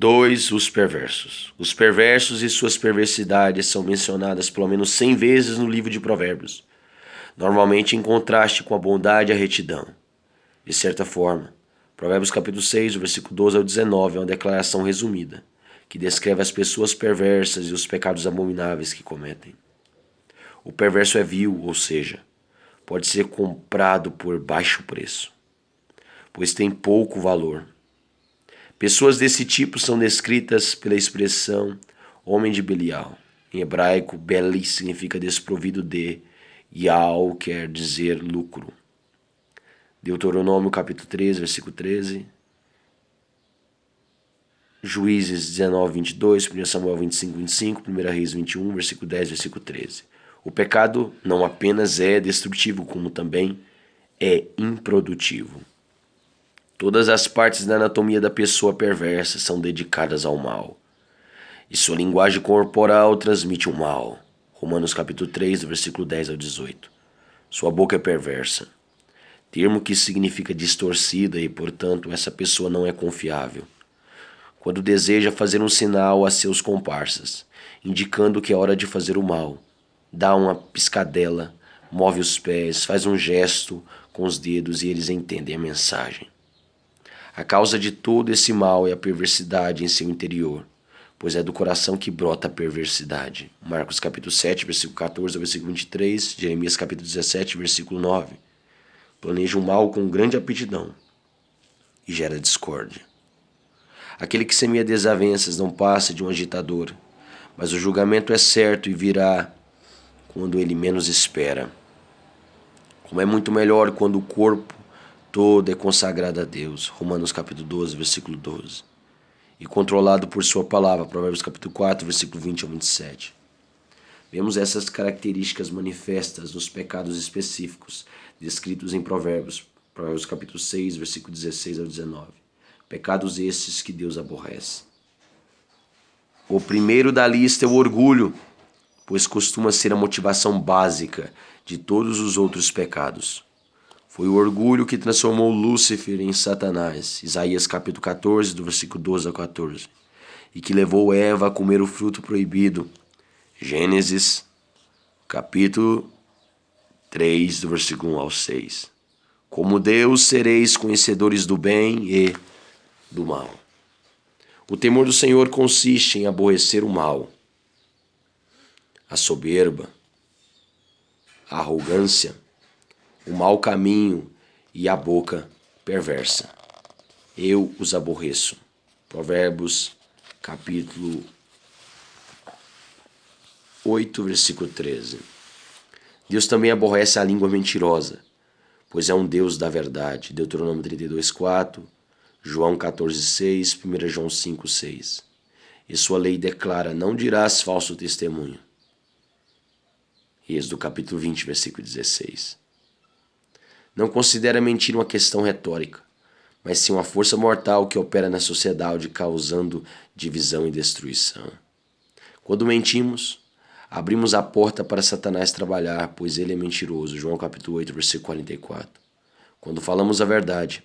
2. Os perversos. Os perversos e suas perversidades são mencionadas pelo menos 100 vezes no livro de Provérbios, normalmente em contraste com a bondade e a retidão. De certa forma, Provérbios capítulo 6, versículo 12 ao 19 é uma declaração resumida, que descreve as pessoas perversas e os pecados abomináveis que cometem. O perverso é vil, ou seja, pode ser comprado por baixo preço, pois tem pouco valor. Pessoas desse tipo são descritas pela expressão homem de Belial. Em hebraico, Beli significa desprovido de, e Al quer dizer lucro. Deuteronômio capítulo 13, versículo 13. Juízes 19, 22, 1 Samuel 25, 25, 1 Reis 21, versículo 10, versículo 13. O pecado não apenas é destrutivo, como também é improdutivo. Todas as partes da anatomia da pessoa perversa são dedicadas ao mal, e sua linguagem corporal transmite o mal. Romanos capítulo 3, versículo 10 ao 18. Sua boca é perversa, termo que significa distorcida e, portanto, essa pessoa não é confiável. Quando deseja fazer um sinal a seus comparsas, indicando que é hora de fazer o mal, dá uma piscadela, move os pés, faz um gesto com os dedos e eles entendem a mensagem. A causa de todo esse mal é a perversidade em seu interior, pois é do coração que brota a perversidade. Marcos capítulo 7, versículo 14 ao versículo 23, Jeremias capítulo 17, versículo 9. Planeja o mal com grande aptidão e gera discórdia. Aquele que semeia desavenças não passa de um agitador, mas o julgamento é certo e virá quando ele menos espera. Como é muito melhor quando o corpo todo é consagrado a Deus. Romanos capítulo 12, versículo 12. E controlado por sua palavra. Provérbios capítulo 4, versículo 20 ao 27. Vemos essas características manifestas nos pecados específicos descritos em Provérbios. Provérbios capítulo 6, versículo 16 ao 19. Pecados esses que Deus aborrece. O primeiro da lista é o orgulho, pois costuma ser a motivação básica de todos os outros pecados. Foi o orgulho que transformou Lúcifer em Satanás, Isaías capítulo 14, do versículo 12 ao 14, e que levou Eva a comer o fruto proibido, Gênesis capítulo 3, do versículo 1 ao 6. Como Deus sereis conhecedores do bem e do mal. O temor do Senhor consiste em aborrecer o mal, a soberba, a arrogância, o mau caminho e a boca perversa. Eu os aborreço. Provérbios, capítulo 8, versículo 13. Deus também aborrece a língua mentirosa, pois é um Deus da verdade. Deuteronômio 32, 4, João 14, 6, 1 João 5, 6. E sua lei declara, não dirás falso testemunho. Êxodo capítulo 20, versículo 16. Não considera mentir uma questão retórica, mas sim uma força mortal que opera na sociedade, causando divisão e destruição. Quando mentimos, abrimos a porta para Satanás trabalhar, pois ele é mentiroso. João capítulo 8, versículo 44. Quando falamos a verdade,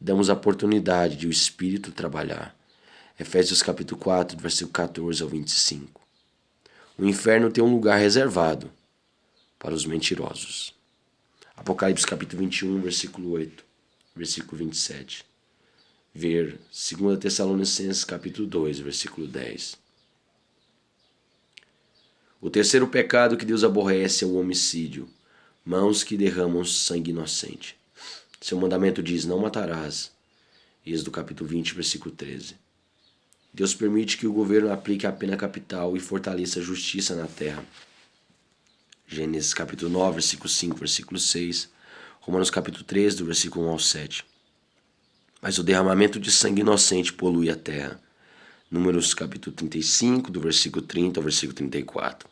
damos a oportunidade de o Espírito trabalhar. Efésios capítulo 4, versículo 14 ao 25. O inferno tem um lugar reservado para os mentirosos. Apocalipse capítulo 21, versículo 8, versículo 27. Ver 2 Tessalonicenses capítulo 2, versículo 10. O terceiro pecado que Deus aborrece é o homicídio, mãos que derramam sangue inocente. Seu mandamento diz, não matarás. Êxodo capítulo 20, versículo 13. Deus permite que o governo aplique a pena capital e fortaleça a justiça na terra. Gênesis capítulo 9, versículo 5, versículo 6. Romanos capítulo 13, do versículo 1 ao 7. Mas o derramamento de sangue inocente polui a terra. Números capítulo 35, do versículo 30 ao versículo 34.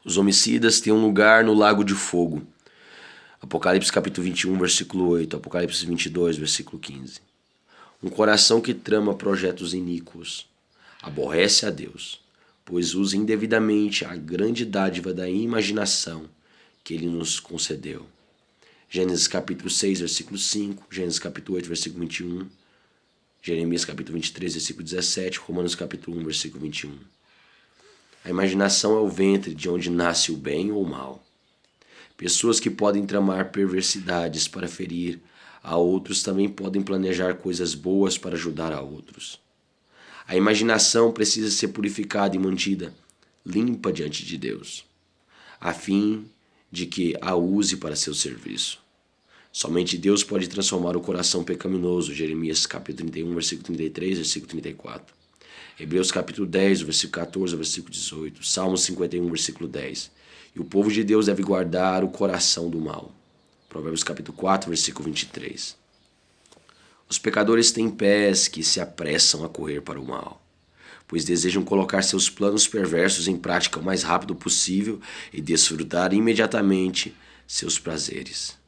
Os homicidas têm um lugar no lago de fogo. Apocalipse capítulo 21, versículo 8. Apocalipse 22, versículo 15. Um coração que trama projetos iníquos aborrece a Deus, pois usa indevidamente a grande dádiva da imaginação que Ele nos concedeu. Gênesis capítulo 6, versículo 5, Gênesis capítulo 8, versículo 21, Jeremias capítulo 23, versículo 17, Romanos capítulo 1, versículo 21. A imaginação é o ventre de onde nasce o bem ou o mal. Pessoas que podem tramar perversidades para ferir a outros também podem planejar coisas boas para ajudar a outros. A imaginação precisa ser purificada e mantida limpa diante de Deus, a fim de que a use para seu serviço. Somente Deus pode transformar o coração pecaminoso. Jeremias capítulo 31, versículo 33, versículo 34. Hebreus capítulo 10, versículo 14 ao versículo 18. Salmos 51, versículo 10. E o povo de Deus deve guardar o coração do mal. Provérbios capítulo 4, versículo 23. Os pecadores têm pés que se apressam a correr para o mal, pois desejam colocar seus planos perversos em prática o mais rápido possível e desfrutar imediatamente seus prazeres.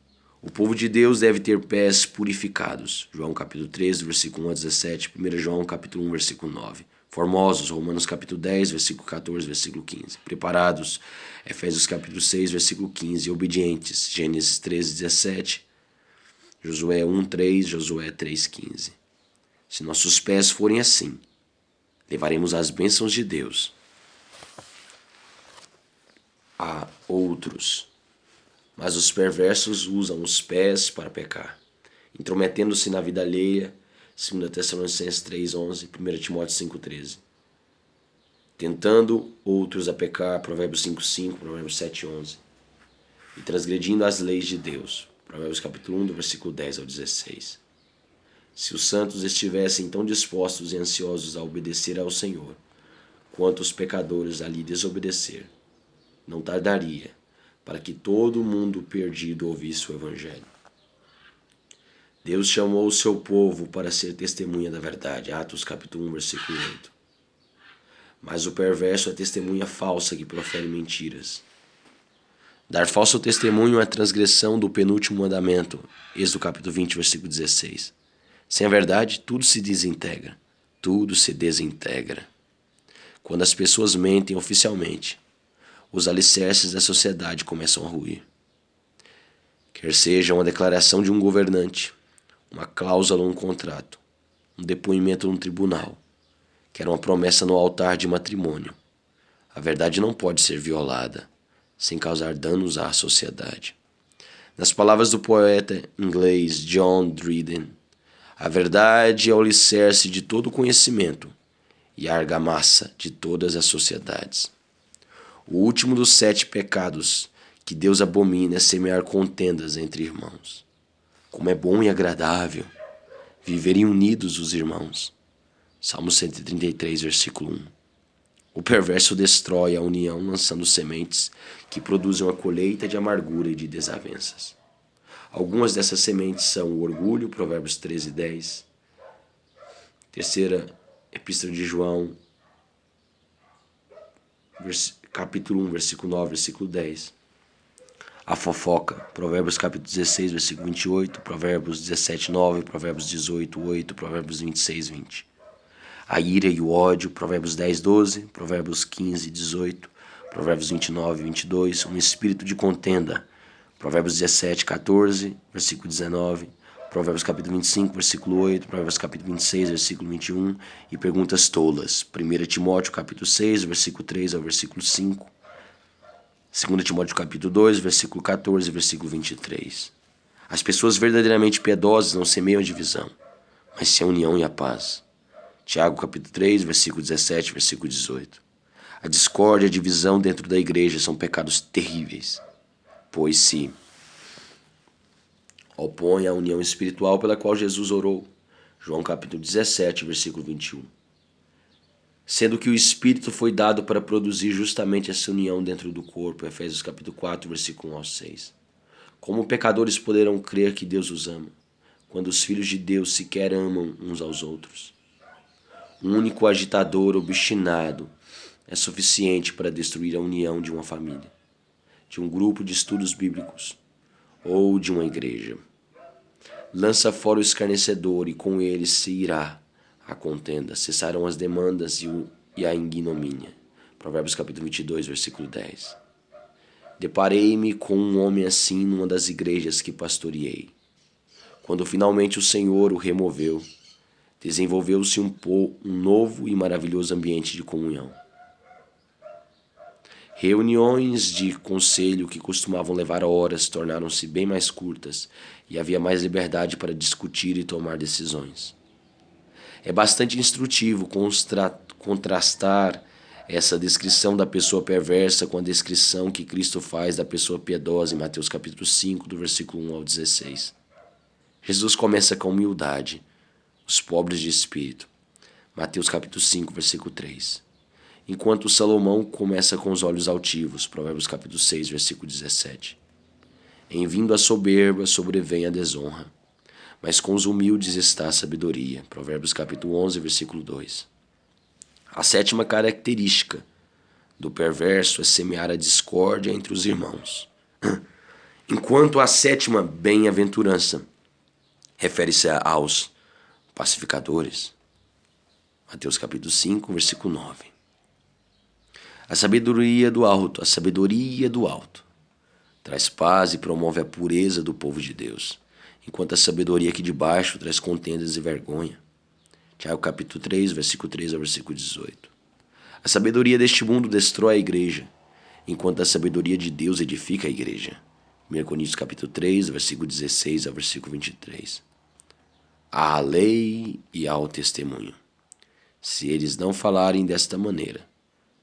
O povo de Deus deve ter pés purificados. João capítulo 13, versículo 1 a 17, 1 João capítulo 1, versículo 9. Formosos, Romanos capítulo 10, versículo 14, versículo 15. Preparados, Efésios capítulo 6, versículo 15. Obedientes, Gênesis 13, 17, Josué 1, 3, Josué 3, 15. Se nossos pés forem assim, levaremos as bênçãos de Deus a outros. Mas os perversos usam os pés para pecar, intrometendo-se na vida alheia, 2 Tessalonicenses 3:11, 1 Timóteo 5:13. Tentando outros a pecar, Provérbios 5:5, Provérbios 7:11. E transgredindo as leis de Deus, Provérbios capítulo 1, do versículo 10 ao 16. Se os santos estivessem tão dispostos e ansiosos a obedecer ao Senhor, quanto os pecadores a lhe desobedecer, não tardaria para que todo mundo perdido ouvisse o Evangelho. Deus chamou o seu povo para ser testemunha da verdade. Atos capítulo 1, versículo 8. Mas o perverso é testemunha falsa que profere mentiras. Dar falso testemunho é transgressão do penúltimo mandamento. Êxodo capítulo 20, versículo 16. Sem a verdade, tudo se desintegra. Tudo se desintegra. Quando as pessoas mentem oficialmente, os alicerces da sociedade começam a ruir. Quer seja uma declaração de um governante, uma cláusula num contrato, um depoimento num tribunal, quer uma promessa no altar de matrimônio. A verdade não pode ser violada sem causar danos à sociedade. Nas palavras do poeta inglês John Dryden, a verdade é o alicerce de todo conhecimento e a argamassa de todas as sociedades. O último dos 7 pecados que Deus abomina é semear contendas entre irmãos. Como é bom e agradável viverem unidos os irmãos. Salmo 133, versículo 1. O perverso destrói a união lançando sementes que produzem a colheita de amargura e de desavenças. Algumas dessas sementes são o orgulho, Provérbios 13, 10. Terceira Epístola de João, capítulo 1, versículo 9, versículo 10. A fofoca, Provérbios capítulo 16, versículo 28, Provérbios 17, 9, Provérbios 18, 8, Provérbios 26, 20. A ira e o ódio, Provérbios 10, 12, Provérbios 15, 18, Provérbios 29, 22. Um espírito de contenda, Provérbios 17, 14, versículo 19, Provérbios capítulo 25, versículo 8, Provérbios capítulo 26, versículo 21, e perguntas tolas. 1 Timóteo capítulo 6, versículo 3 ao versículo 5, 2 Timóteo capítulo 2, versículo 14 e versículo 23. As pessoas verdadeiramente piedosas não semeiam a divisão, mas sim a união e a paz. Tiago capítulo 3, versículo 17, versículo 18. A discórdia e a divisão dentro da igreja são pecados terríveis, pois se opõe à união espiritual pela qual Jesus orou. João capítulo 17, versículo 21. Sendo que o Espírito foi dado para produzir justamente essa união dentro do corpo. Efésios capítulo 4, versículo 1 ao 6. Como pecadores poderão crer que Deus os ama, quando os filhos de Deus sequer amam uns aos outros? Um único agitador obstinado é suficiente para destruir a união de uma família, de um grupo de estudos bíblicos ou de uma igreja. Lança fora o escarnecedor e com ele se irá a contenda, cessarão as demandas e a ignomínia. Provérbios capítulo 22, versículo 10. Deparei-me com um homem assim numa das igrejas que pastoreei. Quando finalmente o Senhor o removeu, Desenvolveu-se um novo e maravilhoso ambiente de comunhão. Reuniões de conselho que costumavam levar horas tornaram-se bem mais curtas e havia mais liberdade para discutir e tomar decisões. É bastante instrutivo contrastar essa descrição da pessoa perversa com a descrição que Cristo faz da pessoa piedosa em Mateus capítulo 5, do versículo 1 ao 16. Jesus começa com humildade, os pobres de espírito. Mateus capítulo 5, versículo 3. Enquanto Salomão começa com os olhos altivos, Provérbios capítulo 6, versículo 17. Em vindo a soberba, sobrevém a desonra, mas com os humildes está a sabedoria, Provérbios capítulo 11, versículo 2. A sétima característica do perverso é semear a discórdia entre os irmãos. Enquanto a sétima bem-aventurança refere-se aos pacificadores, Mateus capítulo 5, versículo 9. A sabedoria do alto, traz paz e promove a pureza do povo de Deus, enquanto a sabedoria aqui de baixo traz contendas e vergonha. Tiago capítulo 3, versículo 3 ao versículo 18. A sabedoria deste mundo destrói a igreja, enquanto a sabedoria de Deus edifica a igreja. 1 Coríntios capítulo 3, versículo 16 ao versículo 23. Há a lei e há o testemunho. Se eles não falarem desta maneira,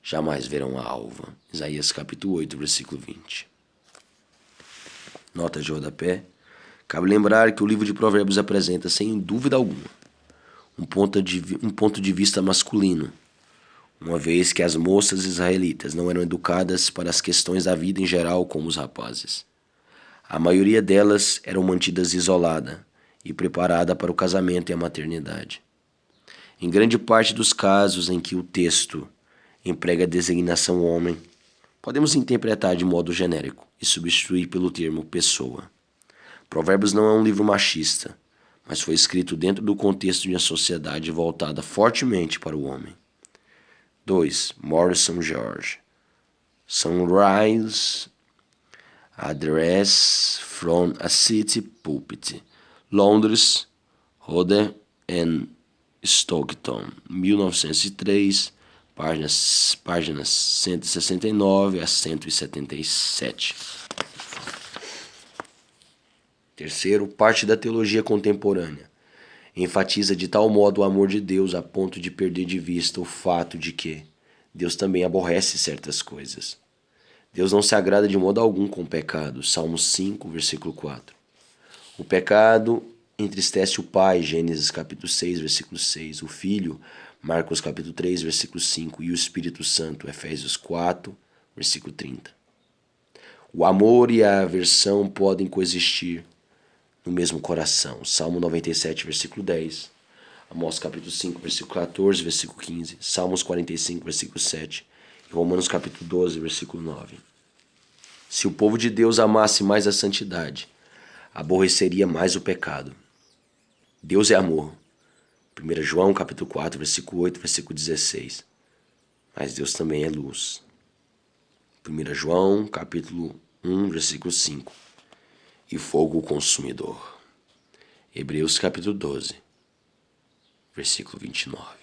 jamais verão a alva. Isaías capítulo 8, versículo 20. Nota de rodapé. Cabe lembrar que o livro de Provérbios apresenta, sem dúvida alguma, um ponto de vista masculino, uma vez que as moças israelitas não eram educadas para as questões da vida em geral como os rapazes. A maioria delas eram mantidas isolada e preparada para o casamento e a maternidade. Em grande parte dos casos em que o texto emprega a designação homem, podemos interpretar de modo genérico e substituir pelo termo pessoa. Provérbios não é um livro machista, mas foi escrito dentro do contexto de uma sociedade voltada fortemente para o homem. 2. Morrison George. Sunrise Address from a City Pulpit, Londres, Roder and Stockton, 1903, páginas 169 a 177. Terceiro, parte da teologia contemporânea enfatiza de tal modo o amor de Deus a ponto de perder de vista o fato de que Deus também aborrece certas coisas. Deus não se agrada de modo algum com o pecado. Salmos 5, versículo 4. O pecado entristece o Pai, Gênesis capítulo 6, versículo 6. O Filho, Marcos capítulo 3, versículo 5. E o Espírito Santo, Efésios 4, versículo 30. O amor e a aversão podem coexistir no mesmo coração. Salmo 97, versículo 10. Amós capítulo 5, versículo 14, versículo 15. Salmos 45, versículo 7. E Romanos capítulo 12, versículo 9. Se o povo de Deus amasse mais a santidade, aborreceria mais o pecado. Deus é amor. 1 João capítulo 4, versículo 8, versículo 16. Mas Deus também é luz. 1 João capítulo 1, versículo 5. E fogo consumidor. Hebreus capítulo 12, versículo 29.